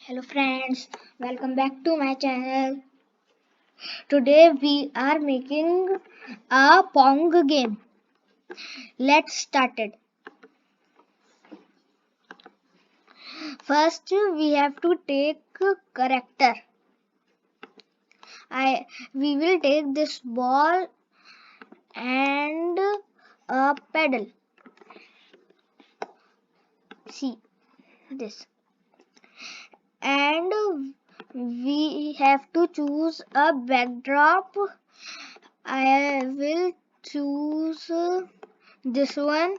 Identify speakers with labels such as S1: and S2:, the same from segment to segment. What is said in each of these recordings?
S1: Hello friends, welcome back to my channel. Today we are making a Pong game. Let's start it. First we have to take a character. We will take this ball and a pedal. See this. And we have to choose a backdrop. I will choose this one,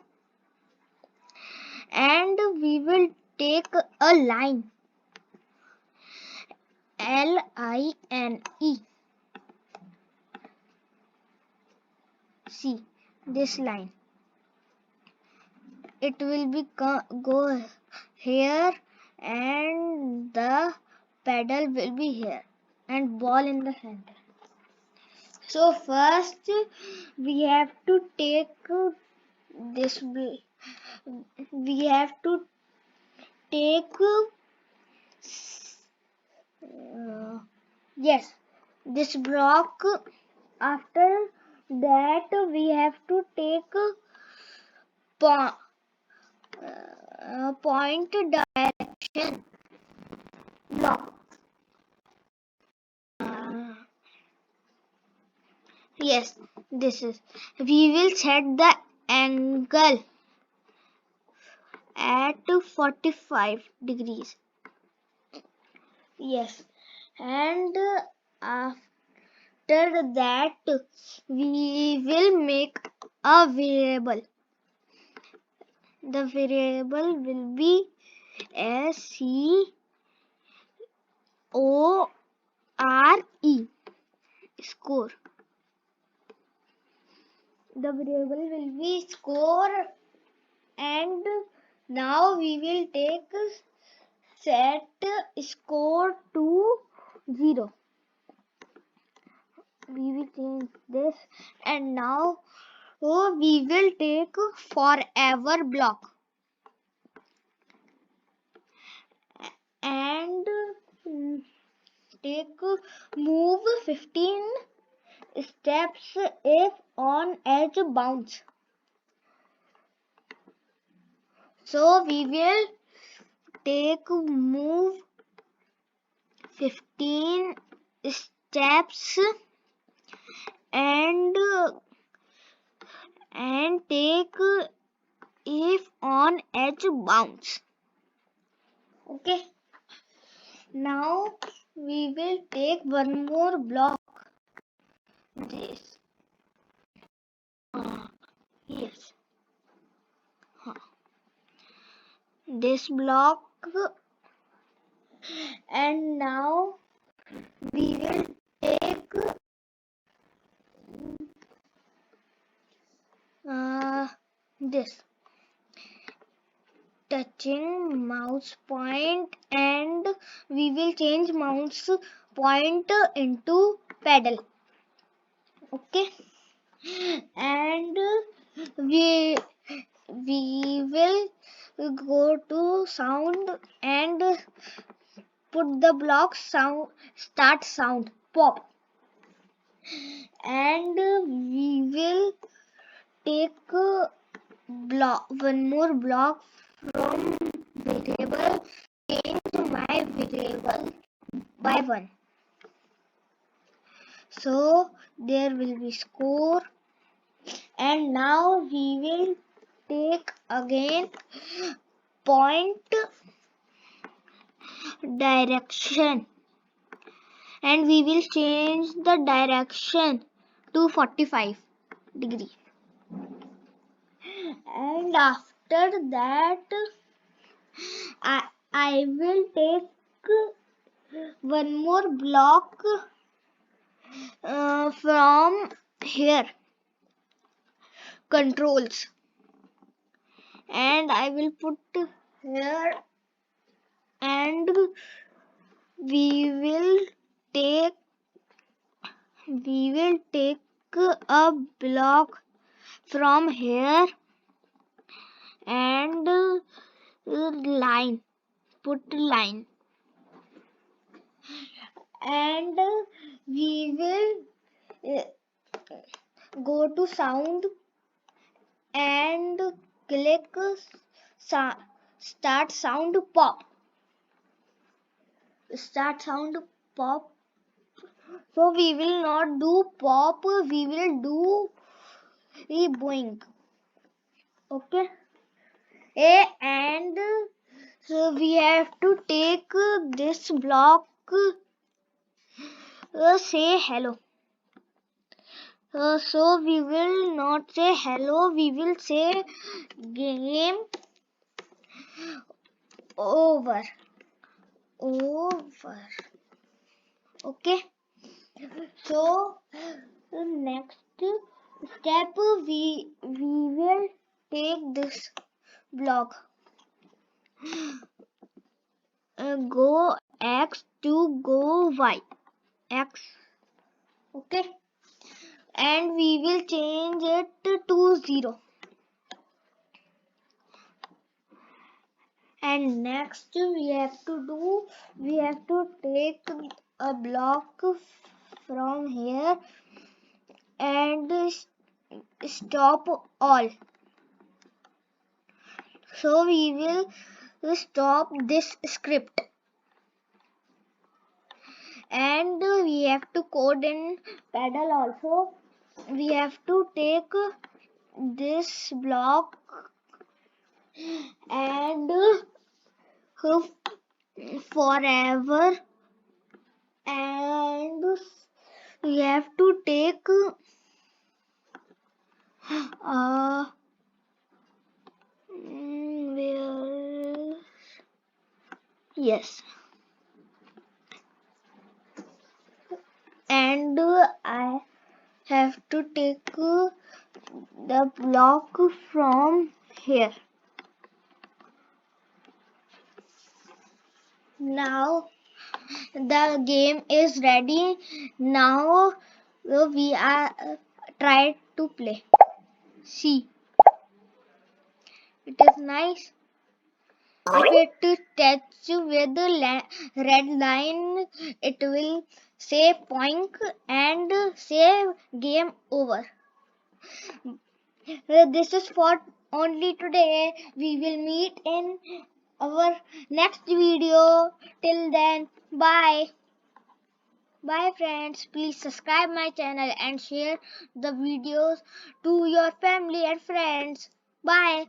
S1: and we will take a line, line. See this line. It will be go here, and the pedal will be here, and ball in the center. So first we have to take this. We have to take yes, this block. After that we have to take point direction block. Yes, this is. We will set the angle at 45 degrees. Yes, and after that we will make a variable. The variable will be SCORE, score. The variable will be score, and now we will take set score to 0. We will change this, and now we will take forever block, and take move 15 steps if on edge bounce. So we will take move 15 steps and take if on edge bounce. Okay. Now we will take one more block. This. Yes. This block, and now we will take this, touching mouse point, and we will change mouse point into pedal. Okay, and we will go to sound and put the block sound, start sound, pop, and we will take one more block from variable, change my variable by 1. So there will be score, and now we will take again point direction, and we will change the direction to 45 degree. And after that I will take one more block from here, controls, and I will put here, and we will take a block from here, and line, put line, and we will go to sound and click start sound pop. Start sound pop. So we will not do pop, we will do a boing. Okay. And so we have to take this block, say hello. So we will not say hello, we will say game over. Over. Okay. So next step we will take this block. Go X to go Y. X. Okay. And we will change it to 0. And next we have to take a block from here and stop all. So we will stop this script. And we have to code in pedal also. We have to take this block and forever, and we have to take where, yes, and I have to take the block from here. Now the game is ready. Now we are try to play. See, it is nice. If it touch with the red line, it will say point and say game over. This is for only today. We will meet in our next video. Till then, bye. Bye friends. Please subscribe my channel and share the videos to your family and friends. Bye.